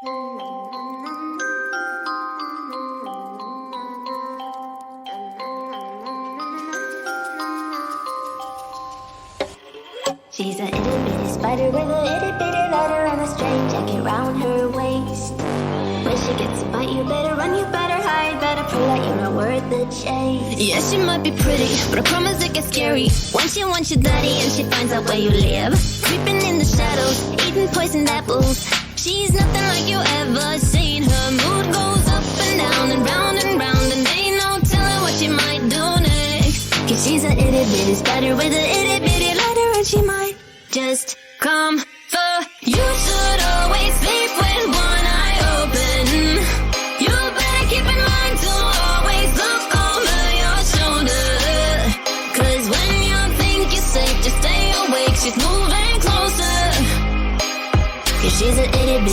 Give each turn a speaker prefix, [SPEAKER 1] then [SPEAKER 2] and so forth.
[SPEAKER 1] She's a itty bitty spider with a itty bitty ladder and a straight jacket round her waist. When she gets a bite, you better run, you better hide, better prove that you're not worth the chase.
[SPEAKER 2] Yeah, she might be pretty, but I promise it gets scary. Once she wants your daddy and she finds out where you live. Creeping in the shadows, eating poisoned apples. She's nothing like you ever seen. Her mood goes up and down and round and round, and ain't no telling what she might do next. 'Cause she's a itty bitty spider with a itty bitty ladder, and she might just